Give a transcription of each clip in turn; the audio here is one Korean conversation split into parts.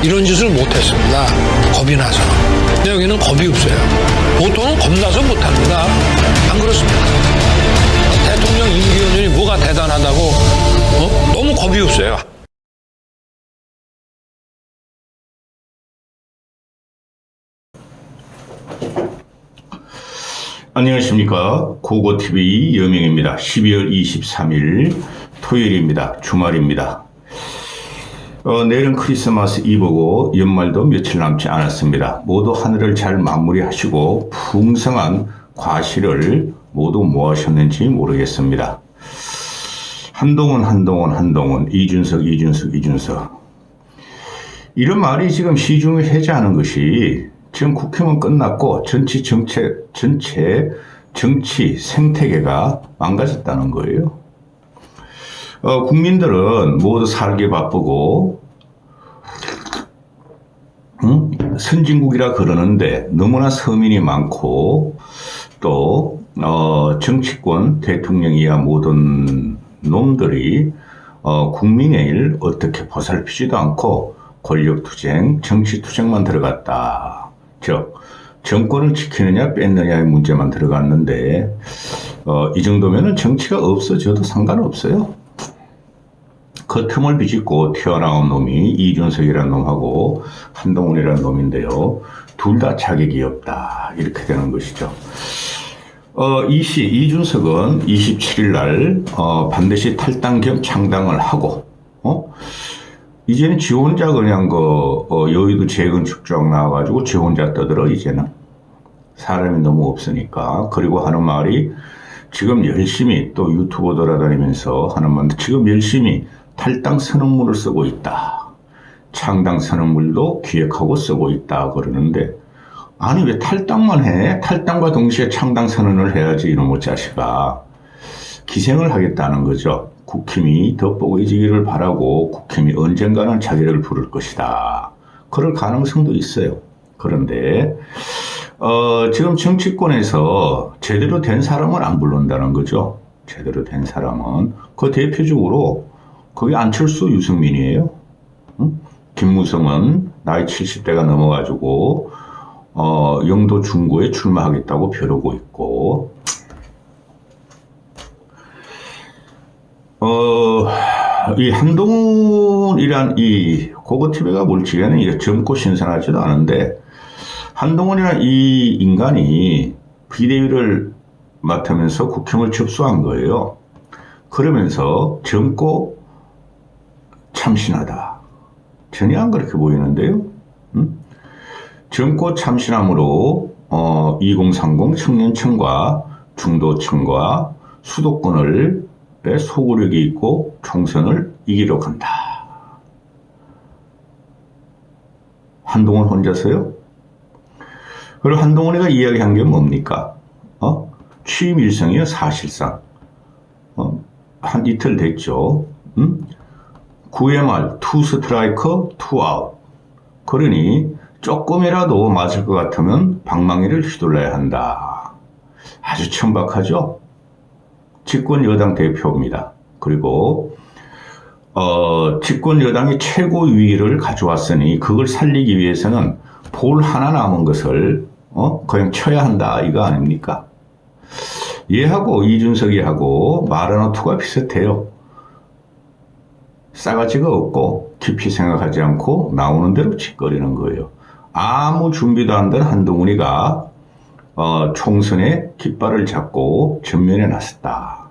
이런 짓을 못했습니다. 겁이 나서. 근데 여기는 겁이 없어요. 보통은 겁나서 못합니다. 안 그렇습니까? 대통령 임기연연이 뭐가 대단하다고 너무 겁이 없어요. 안녕하십니까. 고고TV 여명입니다. 12월 23일 토요일입니다. 주말입니다. 내일은 크리스마스 이브고 연말도 며칠 남지 않았습니다. 모두 하늘을 잘 마무리하시고 풍성한 과실을 모두 모아셨는지 모르겠습니다. 한동훈, 이준석. 이런 말이 지금 시중에 해제하는 것이 지금 국회만 끝났고 전체 정치 생태계가 망가졌다는 거예요. 국민들은 모두 살기 바쁘고 선진국이라 그러는데 너무나 서민이 많고 또 정치권 대통령이야 모든 놈들이 국민의 일 어떻게 보살피지도 않고 권력투쟁, 정치투쟁만 들어갔다. 즉 정권을 지키느냐 뺏느냐의 문제만 들어갔는데 이 정도면은 정치가 없어져도 상관없어요. 그 틈을 비집고 튀어나온 놈이 이준석이라는 놈하고 한동훈이라는 놈인데요. 둘 다 자격이 없다. 이렇게 되는 것이죠. 이준석은 27일 날 반드시 탈당 겸 창당을 하고 이제는 지 혼자 그냥 여의도 재건축 쪽 나와가지고 지 혼자 떠들어. 이제는 사람이 너무 없으니까. 그리고 하는 말이 지금 열심히 또 유튜브 돌아다니면서 하는 말인데 지금 열심히 탈당 선언문을 쓰고 있다. 창당 선언문도 기획하고 쓰고 있다 그러는데 아니 왜 탈당만 해? 탈당과 동시에 창당 선언을 해야지 이놈의 자식아. 기생을 하겠다는 거죠. 국힘이 돋보이지기를 바라고 국힘이 언젠가는 자기를 부를 것이다. 그럴 가능성도 있어요. 그런데 지금 정치권에서 제대로 된 사람은 안 부른다는 거죠. 제대로 된 사람은 그 대표적으로 거기 안철수, 유승민이에요. 김무성은 나이 70대가 넘어가지고 영도 중구에 출마하겠다고 벼르고 있고 이 한동훈이란 이 고고TV가 물지에는 이게 젊고 신선하지도 않은데 한동훈이란 이 인간이 비대위를 맡으면서 국힘을 접수한 거예요. 그러면서 젊고 참신하다. 전혀 안 그렇게 보이는데요. 젊고 참신함으로 2030 청년층과 중도층과 수도권을 소구력이 있고 총선을 이기려 한다. 한동훈 혼자서요? 그리고 한동훈이가 이야기한 게 뭡니까? 취임 일성이요, 사실상. 한 이틀 됐죠. 9회 말, 2 스트라이커, 2 아웃. 그러니 조금이라도 맞을 것 같으면 방망이를 휘둘러야 한다. 아주 천박하죠? 집권 여당 대표입니다. 그리고 집권 여당이 최고위를 가져왔으니 그걸 살리기 위해서는 볼 하나 남은 것을 그냥 쳐야 한다. 이거 아닙니까? 얘하고 이준석이하고 말하는 투가 비슷해요. 싸가지가 없고 깊이 생각하지 않고 나오는 대로 짓거리는 거예요. 아무 준비도 안 된 한동훈이가 총선에 깃발을 잡고 전면에 나섰다.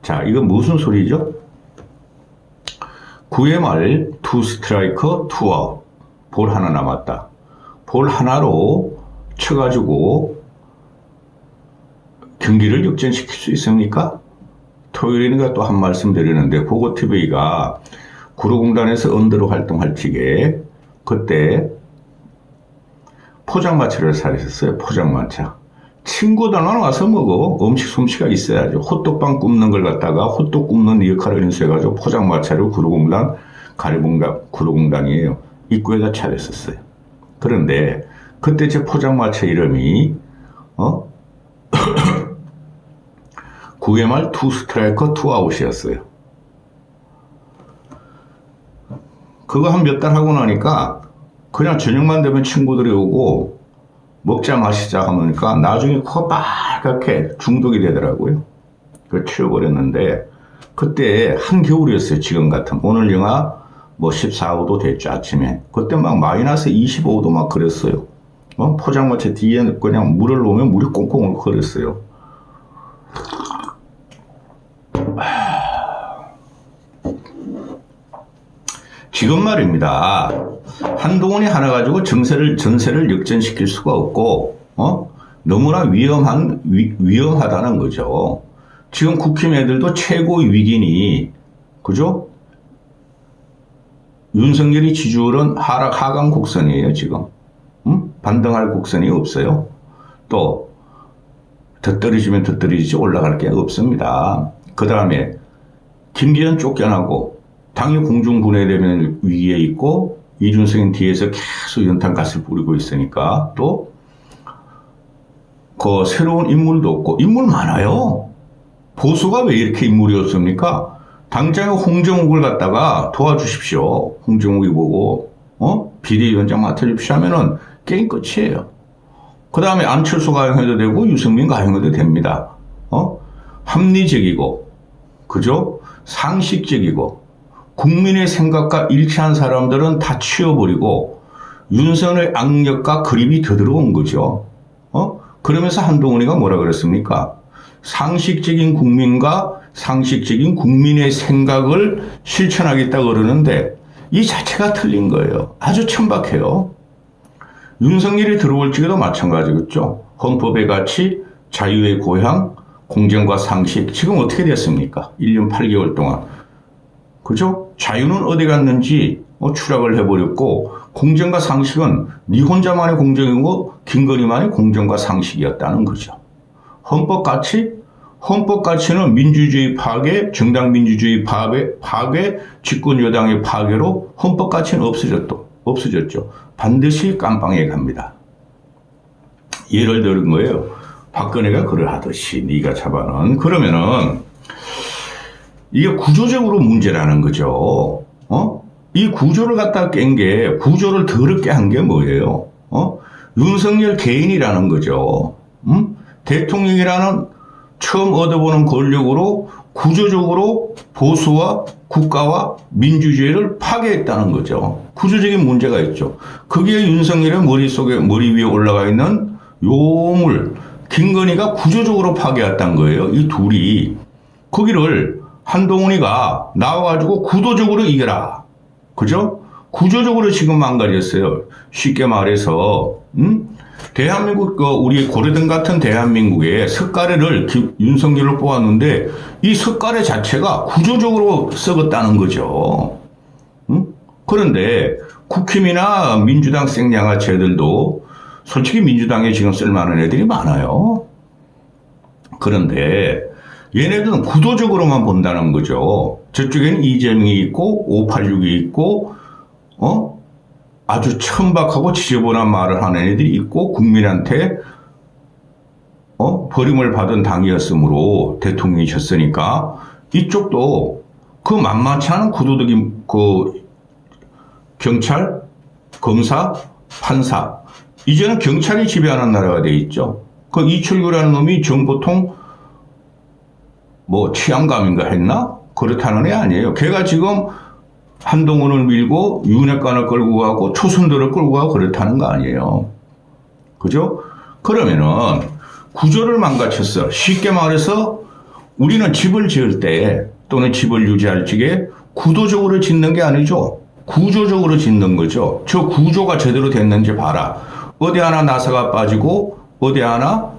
자, 이거 무슨 소리죠? 9회 말 2 스트라이커 2 아웃. 볼 하나 남았다. 볼 하나로 쳐가지고 경기를 역전시킬 수 있습니까? 토요일이니까 또 한 말씀 드리는데 고고TV가 구로공단에서 언더로 활동할 적에 그때 포장마차를 사렸었어요. 포장마차. 친구들만 와서 먹어. 음식 솜씨가 있어야죠. 호떡빵 굽는 걸 갖다가 호떡 굽는 역할을 인수해가지고 포장마차를 구로공단, 구로공단이에요. 입구에다 차렸었어요. 그런데 그때 제 포장마차 이름이 9회 말 2 스트라이커 2 아웃이었어요. 그거 한 몇 달 하고 나니까 그냥 저녁만 되면 친구들이 오고 먹자 마시자 하니까 나중에 코가 빨갛게 중독이 되더라고요. 그걸 치워버렸는데 그때 한겨울이었어요. 지금 같은. 오늘 영하 뭐 14, 5도 됐죠. 아침에. 그때 막 마이너스 25도 막 그랬어요. 포장마차 뒤에 그냥 물을 놓으면 물이 꽁꽁 흐르었어요. 지금 말입니다. 한동훈이 하나 가지고 전세를 역전시킬 수가 없고, 너무나 위험하다는 거죠. 지금 국힘 애들도 최고의 위기니, 그죠? 윤석열이 지지율은 하강 곡선이에요, 지금. 반등할 곡선이 없어요. 또, 더 떨어지면 더 떨어지지 올라갈 게 없습니다. 그 다음에, 김기현 쫓겨나고, 당이 공중분해되면 위기에 있고, 이준석은 뒤에서 계속 연탄가스를 뿌리고 있으니까, 또, 그 새로운 인물도 없고, 인물 많아요. 보수가 왜 이렇게 인물이 없습니까? 당장에 홍정욱을 갖다가 도와주십시오. 홍정욱이 보고, 비대위원장 맡아주십시오 하면은 게임 끝이에요. 그 다음에 안철수 가용해도 되고, 유승민 가용해도 됩니다. 합리적이고, 그죠? 상식적이고, 국민의 생각과 일치한 사람들은 다 치워버리고, 윤석열의 악력과 그립이 더 들어온 거죠. 그러면서 한동훈이가 뭐라 그랬습니까? 상식적인 국민과 상식적인 국민의 생각을 실천하겠다 그러는데 이 자체가 틀린 거예요. 아주 천박해요. 윤석열이 들어올 적에도 마찬가지겠죠. 헌법의 가치, 자유의 고향, 공정과 상식. 지금 어떻게 됐습니까? 1년 8개월 동안. 그죠? 자유는 어디 갔는지 추락을 해버렸고 공정과 상식은 네 혼자만의 공정이고 김건희만의 공정과 상식이었다는 거죠. 헌법 가치? 헌법 가치는 민주주의 파괴, 정당 민주주의 파괴, 집권 여당의 파괴로 헌법 가치는 없어졌죠. 반드시 깜빵에 갑니다. 예를 들은 거예요. 박근혜가 그러하듯이 네가 잡아놓은. 그러면은 이게 구조적으로 문제라는 거죠. 이 구조를 갖다 깬 게, 구조를 더럽게 한 게 뭐예요? 윤석열 개인이라는 거죠. 대통령이라는 처음 얻어보는 권력으로 구조적으로 보수와 국가와 민주주의를 파괴했다는 거죠. 구조적인 문제가 있죠. 그게 윤석열의 머리 위에 올라가 있는 요물, 김건희가 구조적으로 파괴했다는 거예요. 이 둘이. 거기를 한동훈이가 나와가지고 구도적으로 이겨라. 그죠? 구조적으로 지금 망가졌어요. 쉽게 말해서, 대한민국, 우리 고려등 같은 대한민국에 석가래를 윤석열을 뽑았는데, 이 석가래 자체가 구조적으로 썩었다는 거죠. 그런데 국힘이나 민주당 생양아치 애들도 솔직히 민주당에 지금 쓸만한 애들이 많아요. 그런데 얘네들은 구도적으로만 본다는 거죠. 저쪽에는 이재명이 있고 586이 있고 아주 천박하고 지저분한 말을 하는 애들이 있고 국민한테 버림을 받은 당이었으므로 대통령이 졌으니까 이쪽도 그 만만치 않은 구도적인 그 경찰, 검사, 판사 이제는 경찰이 지배하는 나라가 돼 있죠. 그 이철규라는 놈이 정보통 뭐 치안감인가 했나? 그렇다는 애 아니에요. 걔가 지금 한동훈을 밀고 윤핵관을 끌고 가고 초선들을 끌고 가고 그렇다는 거 아니에요. 그죠? 그러면은 구조를 망가쳤어. 쉽게 말해서 우리는 집을 지을 때 또는 집을 유지할 적에 구도적으로 짓는 게 아니죠. 구조적으로 짓는 거죠. 저 구조가 제대로 됐는지 봐라. 어디 하나 나사가 빠지고 어디 하나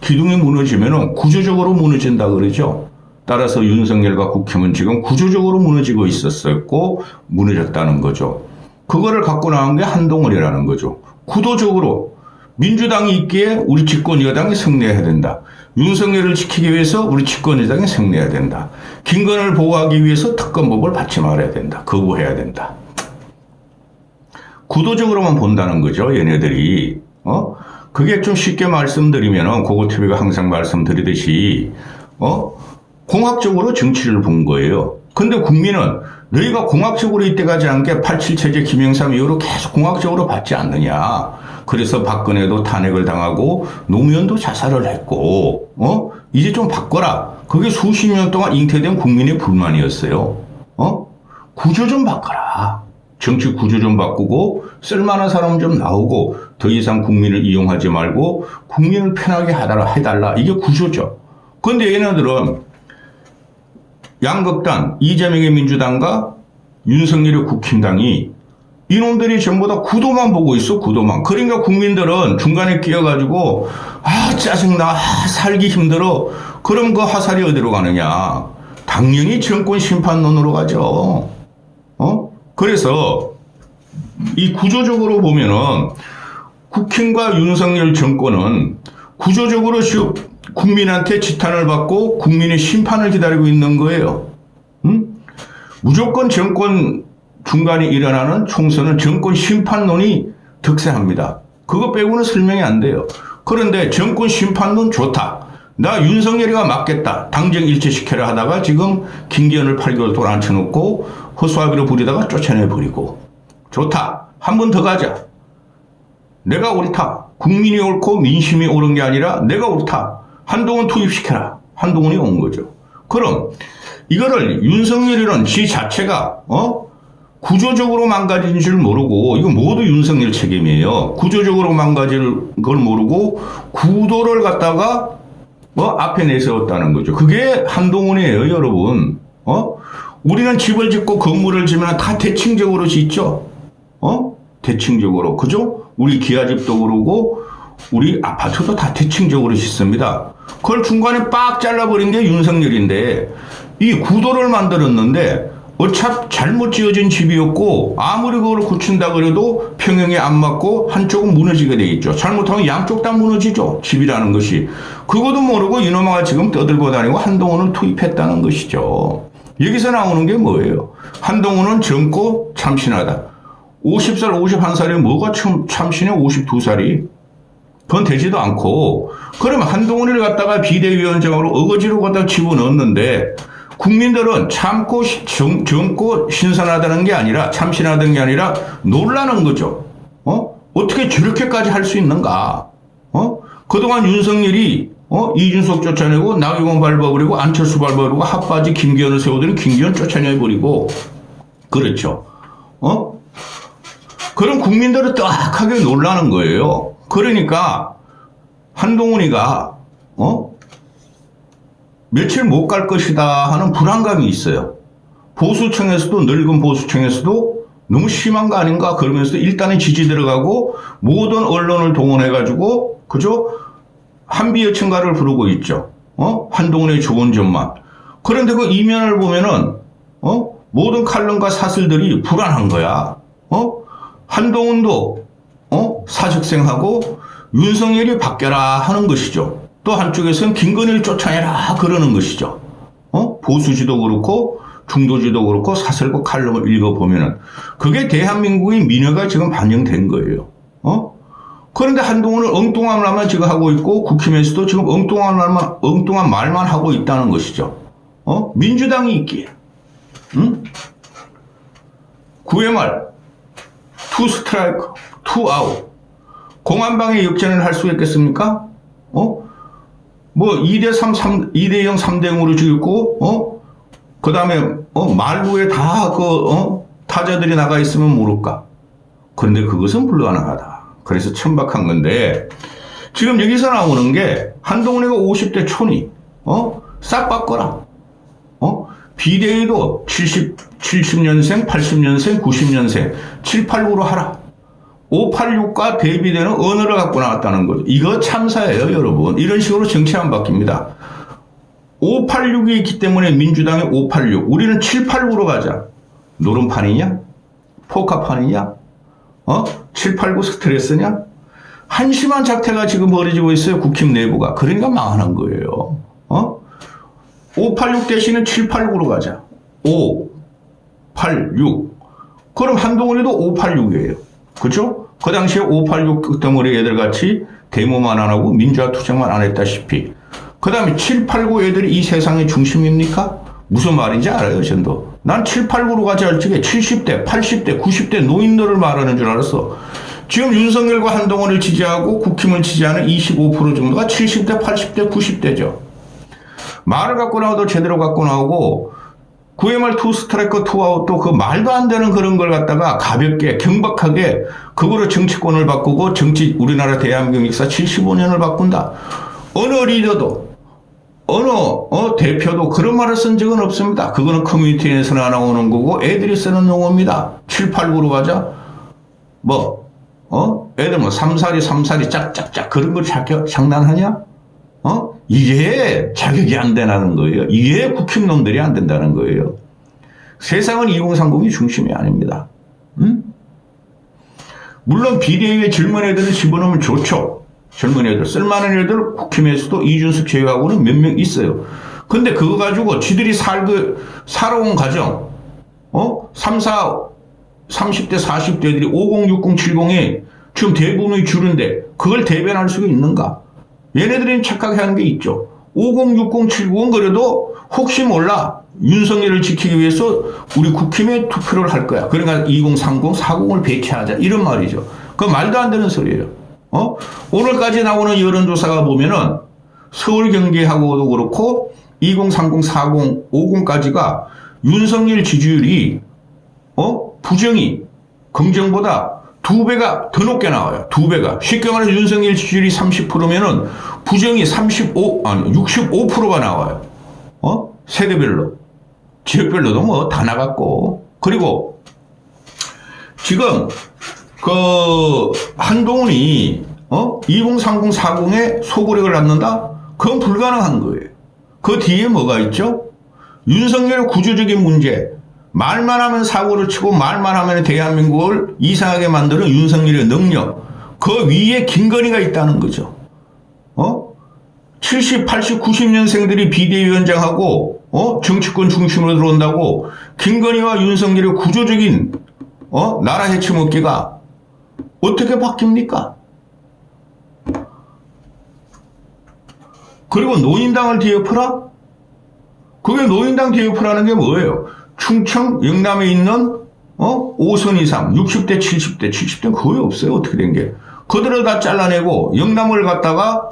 기둥이 무너지면은 구조적으로 무너진다 그러죠. 따라서 윤석열과 국힘은 지금 구조적으로 무너지고 있었고 무너졌다는 거죠. 그거를 갖고 나온 게 한동훈이라는 거죠. 구도적으로 민주당이 있기에 우리 집권 여당이 승리해야 된다. 윤석열을 지키기 위해서 우리 집권 여당이 승리해야 된다. 김건희를 보호하기 위해서 특검법을 받지 말아야 된다. 거부해야 된다. 구도적으로만 본다는 거죠. 얘네들이. 그게 좀 쉽게 말씀드리면은 고고TV가 항상 말씀드리듯이 공학적으로 정치를 본 거예요. 근데 국민은 너희가 공학적으로 이때까지 한 게 87체제 김영삼 이후로 계속 공학적으로 받지 않느냐. 그래서 박근혜도 탄핵을 당하고 노무현도 자살을 했고, 이제 좀 바꿔라. 그게 수십 년 동안 잉태된 국민의 불만이었어요. 구조 좀 바꿔라. 정치 구조 좀 바꾸고 쓸만한 사람 좀 나오고 더 이상 국민을 이용하지 말고 국민을 편하게 해달라. 이게 구조죠. 그런데 얘네들은 양극단, 이재명의 민주당과 윤석열의 국힘당이 이놈들이 전부 다 구도만 보고 있어, 구도만. 그러니까 국민들은 중간에 끼어가지고, 짜증나, 살기 힘들어. 그럼 그 화살이 어디로 가느냐. 당연히 정권 심판론으로 가죠. 그래서 이 구조적으로 보면은 국힘과 윤석열 정권은 구조적으로 국민한테 지탄을 받고 국민의 심판을 기다리고 있는 거예요. 무조건 정권 중간에 일어나는 총선은 정권 심판론이 득세합니다. 그거 빼고는 설명이 안 돼요. 그런데 정권 심판론 좋다. 나 윤석열이가 맞겠다. 당정 일치시켜라 하다가 지금 김기현을 8개월 동안 앉혀놓고 허수아비로 부리다가 쫓아내버리고. 좋다. 한 번 더 가자. 내가 옳다. 국민이 옳고 민심이 옳은 게 아니라 내가 옳다. 한동훈 투입시켜라. 한동훈이 온 거죠. 그럼 이거를 윤석열이라는 지 자체가 구조적으로 망가진 줄 모르고, 이거 모두 윤석열 책임이에요. 구조적으로 망가질 걸 모르고 구도를 갖다가 앞에 내세웠다는 거죠. 그게 한동훈이에요, 여러분. 우리는 집을 짓고 건물을 지면 다 대칭적으로 짓죠. 대칭적으로. 그죠? 우리 기아집도 그러고 우리 아파트도 다 대칭적으로 짓습니다. 그걸 중간에 빡 잘라버린 게 윤석열인데, 이 구도를 만들었는데 어차피 잘못 지어진 집이었고 아무리 그걸 고친다 그래도 평형에 안 맞고 한쪽은 무너지게 돼 있죠. 잘못하면 양쪽 다 무너지죠. 집이라는 것이. 그것도 모르고 이놈아가 지금 떠들고 다니고 한동훈을 투입했다는 것이죠. 여기서 나오는 게 뭐예요? 한동훈은 젊고 참신하다. 50살, 51살이 뭐가 참신해? 52살이. 그건 되지도 않고. 그러면 한동훈을 갖다가 비대위원장으로 어거지로 갖다가 집어넣었는데 국민들은 참고 젊고 신선하다는 게 아니라, 참신하다는 게 아니라 놀라는 거죠. 어떻게 저렇게까지 할 수 있는가? 그동안 윤석열이 이준석 쫓아내고 나경원 밟아버리고 안철수 밟아버리고 핫바지 김기현을 세우더니 김기현 쫓아내버리고. 그렇죠. 그럼 국민들은 딱하게 놀라는 거예요. 그러니까 한동훈이가 며칠 못 갈 것이다 하는 불안감이 있어요. 보수층에서도, 늙은 보수층에서도 너무 심한 거 아닌가 그러면서 일단은 지지 들어가고 모든 언론을 동원해가지고, 그죠? 한비여층가를 부르고 있죠. 한동훈의 좋은 점만. 그런데 그 이면을 보면은 모든 칼럼과 사슬들이 불안한 거야. 한동훈도 사직생하고 윤석열이 바뀌어라 하는 것이죠. 또 한쪽에서는 김건희를 쫓아내라 그러는 것이죠. 보수지도 그렇고 중도지도 그렇고 사설과 칼럼을 읽어보면은 그게 대한민국의 민의가 지금 반영된 거예요. 그런데 한동훈은 엉뚱한 말만 지금 하고 있고 국힘에서도 지금 엉뚱한 말만 하고 있다는 것이죠. 민주당이 있기에. 9회 말, 2 스트라이크, 2 아웃. 공안방에 역전을 할 수 있겠습니까? 뭐 2대3, 2대0, 3대0으로 죽였고, 그 다음에, 말구에 다 타자들이 나가 있으면 모를까. 그런데 그것은 불가능하다. 그래서 천박한 건데, 지금 여기서 나오는 게, 한동훈이가 50대 초니, 싹 바꿔라. 비대위도 70년생, 80년생, 90년생, 7, 8구로 하라. 586과 대비되는 언어를 갖고 나왔다는 거죠. 이거 참사예요, 여러분. 이런 식으로 정치 안 바뀝니다. 586이 있기 때문에 민주당이 586. 우리는 789로 가자. 노름판이냐? 포카판이냐? 789 스트레스냐? 한심한 작태가 지금 벌어지고 있어요, 국힘 내부가. 그러니까 망하는 거예요. 586 대신에 789로 가자. 5, 8, 6. 그럼 한동훈이도 586이에요. 그죠? 그 당시에 586 덩어리 애들 같이 데모만 안 하고 민주화 투쟁만 안 했다시피. 그 다음에 789 애들이 이 세상의 중심입니까? 무슨 말인지 알아요, 전도. 난 7, 8, 9로 가지 할 적에 70대, 80대, 90대 노인들을 말하는 줄 알았어. 지금 윤석열과 한동훈을 지지하고 국힘을 지지하는 25% 정도가 70대, 80대, 90대죠. 말을 갖고 나와도 제대로 갖고 나오고 그야말로 투 스트라이크 투 아웃 또 그 말도 안 되는 그런 걸 갖다가 가볍게 경박하게 그거로 정치권을 바꾸고 우리나라 대한민국 역사 75년을 바꾼다. 어느 리더도 어느 대표도 그런 말을 쓴 적은 없습니다. 그거는 커뮤니티에서나 나오는 거고 애들이 쓰는 용어입니다. 7, 8, 9로 가자. 애들 3살이 짝짝짝 그런 걸 장난하냐? 이게 자격이 안 되는 거예요. 이게 국힘놈들이 안 된다는 거예요. 세상은 2030이 중심이 아닙니다. 물론 비대위에 젊은 애들을 집어넣으면 좋죠. 젊은 애들, 쓸만한 애들 국힘에서도 이준석 제외하고는 몇 명 있어요. 근데 그거 가지고 지들이 살아온 과정, 30대, 40대들이 50, 60, 70에 지금 대부분의 줄인데 그걸 대변할 수가 있는가? 얘네들은 착각하는 게 있죠. 50, 60, 70은 그래도 혹시 몰라 윤석열을 지키기 위해서 우리 국힘에 투표를 할 거야. 그러니까 20, 30, 40을 배치하자. 이런 말이죠. 그 말도 안 되는 소리예요. 오늘까지 나오는 여론조사가 보면은 서울 경기하고도 그렇고 20, 30, 40, 50까지가 윤석열 지지율이 부정이 긍정보다 2배가 더 높게 나와요. 2배가. 쉽게 말해서 윤석열 지지율이 30%면은 부정이 65%가 나와요. 세대별로. 지역별로도 다 나갔고. 그리고 지금 한동훈이 20, 30, 40에 소구력을 낳는다? 그건 불가능한 거예요. 그 뒤에 뭐가 있죠? 윤석열의 구조적인 문제. 말만 하면 사고를 치고 말만 하면 대한민국을 이상하게 만드는 윤석열의 능력. 그 위에 김건희가 있다는 거죠. 70, 80, 90년생들이 비대위원장하고 정치권 중심으로 들어온다고 김건희와 윤석열의 구조적인 나라 해치먹기가 어떻게 바뀝니까? 그리고 노인당을 뒤엎어라? 그게 노인당 뒤엎으라는 게 뭐예요? 충청, 영남에 있는 5선 이상, 60대, 70대, 70대는 거의 없어요. 어떻게 된 게. 그들을 다 잘라내고 영남을 갖다가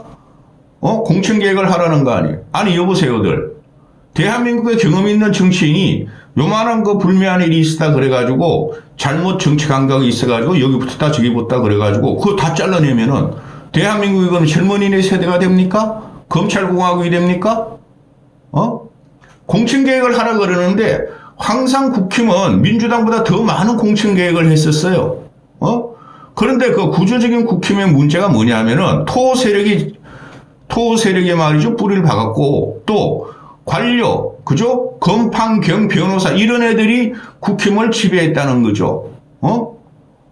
공천계획을 하라는 거 아니에요. 아니 여보세요들. 대한민국에 경험 있는 정치인이 요만한 거 불미한 일이 있었다 그래가지고 잘못 정치 감각이 있어가지고 여기 붙었다 저기 붙었다 그래가지고 그거 다 잘라내면은 대한민국이 그럼 젊은이네 세대가 됩니까? 검찰공화국이 됩니까? 공천계획을 하라 그러는데 항상 국힘은 민주당보다 더 많은 공천계획을 했었어요. 그런데 그 구조적인 국힘의 문제가 뭐냐면은 토 세력이 말이죠. 뿌리를 박았고 또 관료, 그죠? 검판, 경, 변호사 이런 애들이 국힘을 지배했다는 거죠.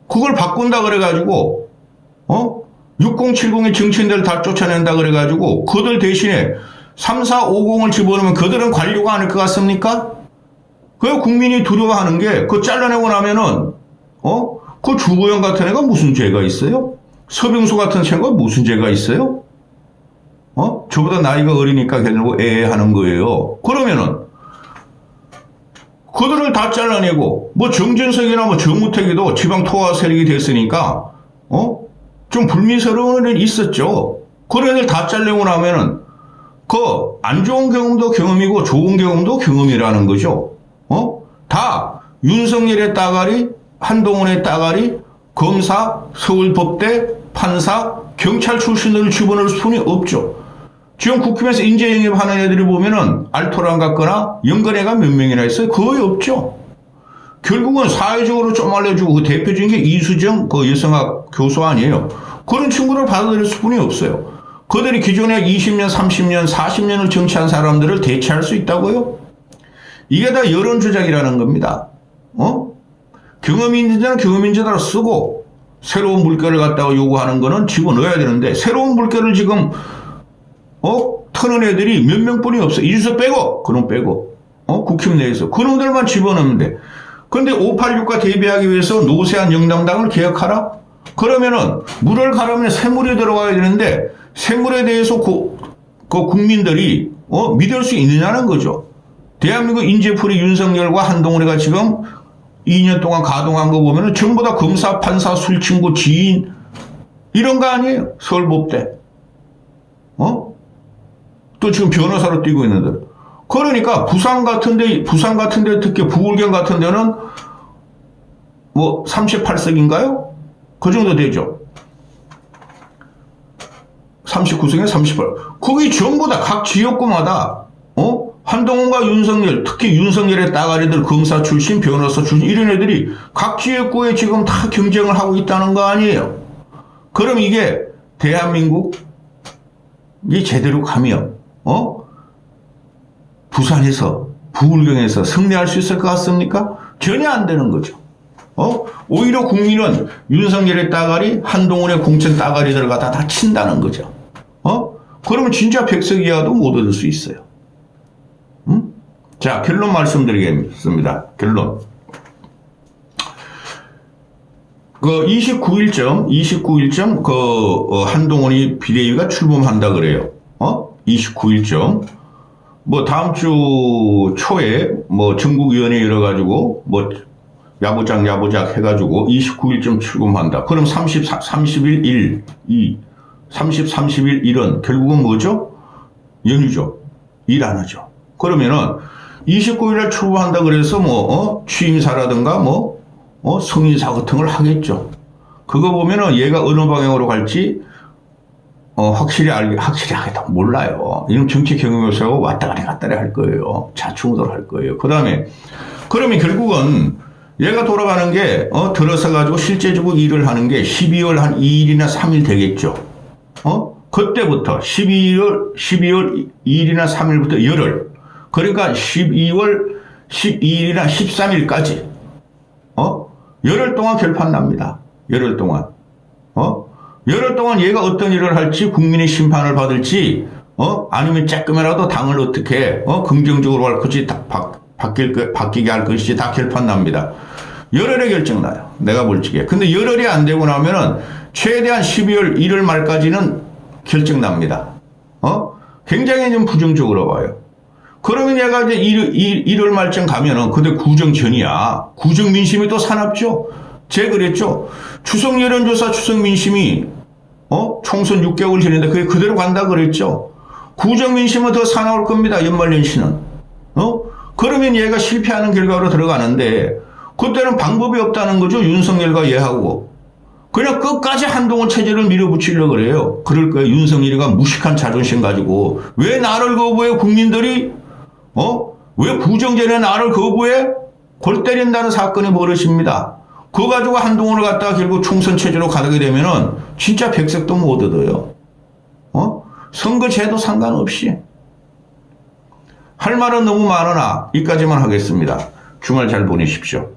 그걸 바꾼다 그래가지고 6070의 정치인들 다 쫓아낸다 그래가지고 그들 대신에 3450을 집어넣으면 그들은 관료가 아닐 것 같습니까? 그 국민이 두려워하는 게 그 잘라내고 나면은 그 주보영 같은 애가 무슨 죄가 있어요? 서병수 같은 애가 무슨 죄가 있어요? 저보다 나이가 어리니까 걔들고 하는 거예요. 그러면은 그들을 다 잘라내고 정진석이나 정우택이도 지방 토화 세력이 됐으니까 좀 불미스러운 일이 있었죠. 그런 애들 다 잘라내고 나면은 그 안 좋은 경험도 경험이고 좋은 경험도 경험이라는 거죠. 다 윤석열의 따가리, 한동훈의 따가리, 검사, 서울법대, 판사, 경찰 출신들을 집어넣을 수는 없죠. 지금 국힘에서 인재 영입하는 애들이 보면은 알토란 같거나 연관애가 몇 명이나 있어요? 거의 없죠. 결국은 사회적으로 좀 알려주고 그 대표적인 게 이수정 그 여성학 교수 아니에요. 그런 친구를 받아들일 수뿐이 없어요. 그들이 기존에 20년, 30년, 40년을 정치한 사람들을 대체할 수 있다고요? 이게 다 여론조작이라는 겁니다. 경험이 있는 자는 경험인 자대로 쓰고 새로운 물결을 갖다가 요구하는 거는 집어넣어야 되는데 새로운 물결을 지금 터는 애들이 몇 명뿐이 없어. 이준석 빼고 그놈 빼고 국힘 내에서 그놈들만 집어넣는데 그런데 586과 대비하기 위해서 노세한 영남당을 개혁하라? 그러면은 물을 가려면 새물이 들어가야 되는데 새물에 대해서 그 국민들이 믿을 수 있느냐는 거죠. 대한민국 인재풀이 윤석열과 한동훈이가 지금 2년 동안 가동한 거 보면은 전부 다 검사, 판사, 술친구, 지인 이런 거 아니에요? 서울법대. 또 지금 변호사로 뛰고 있는데. 그러니까 부산 같은데 특히 부울경 같은 데는 뭐 38석인가요? 그 정도 되죠. 39석에 38. 거기 전부 다 각 지역구마다 한동훈과 윤석열, 특히 윤석열의 따가리들 검사 출신, 변호사 출신 이런 애들이 각 지역구에 지금 다 경쟁을 하고 있다는 거 아니에요. 그럼 이게 대한민국이 제대로 가면 부산에서 부울경에서 승리할 수 있을 것 같습니까? 전혀 안 되는 거죠. 오히려 국민은 윤석열의 따가리, 한동훈의 공천 따가리들을 갖다 다 친다는 거죠. 그러면 진짜 100석 이하도 못 얻을 수 있어요. 자, 결론 말씀드리겠습니다. 결론. 그 29일쯤 한동훈이 비대위가 출범한다 그래요. 29일쯤. 뭐 다음 주 초에 뭐 전국위원회 열어가지고 뭐 야부작 해가지고 29일쯤 출범한다. 그럼 30일 1은 결국은 뭐죠? 연휴죠. 일 안 하죠. 그러면은 29일에 출범한다 그래서 취임사라든가 승인사 같은 걸 하겠죠. 그거 보면은 얘가 어느 방향으로 갈지 확실히 하겠다. 몰라요. 이런 정치 경영을 세우고 왔다가리 갔다리 할 거예요. 좌충우돌 할 거예요. 그러면 결국은 얘가 돌아가는 게 들어서 가지고 실제적으로 일을 하는 게 12월 한 2일이나 3일 되겠죠. 그때부터 12월 2일이나 3일부터 열흘. 그러니까 12월 12일이나 13일까지 열흘 동안 결판 납니다. 열흘 동안. 열흘 동안 얘가 어떤 일을 할지, 국민의 심판을 받을지, 아니면 조금이라도 당을 어떻게, 긍정적으로 할 것이 바뀌게 할 것이 다 결판 납니다. 열흘에 결정 나요. 내가 볼 적에. 근데 열흘이 안 되고 나면은 최대한 12월 1월 말까지는 결정 납니다. 굉장히 좀 부정적으로 봐요. 그러면 얘가 이제 1월 말쯤 가면은 그때 구정 전이야. 구정 민심이 또 사납죠? 제가 그랬죠. 추석 여론조사 추석 민심이 총선 6개월 전인데 그게 그대로 간다 그랬죠. 구정 민심은 더 사나울 겁니다. 연말연시는. 그러면 얘가 실패하는 결과로 들어가는데 그때는 방법이 없다는 거죠. 윤석열과 얘하고. 그냥 끝까지 한동훈 체제를 밀어붙이려고 그래요. 그럴 거예요. 윤석열이가 무식한 자존심 가지고 왜 나를 거부해 국민들이 왜 구정전에 나를 거부해? 골 때린다는 사건이 벌어집니다. 그거 가지고 한동훈을 갖다가 결국 총선 체제로 가게 되면은 진짜 100석도 못 얻어요. 선거제도 상관없이. 할 말은 너무 많으나 이까지만 하겠습니다. 주말 잘 보내십시오.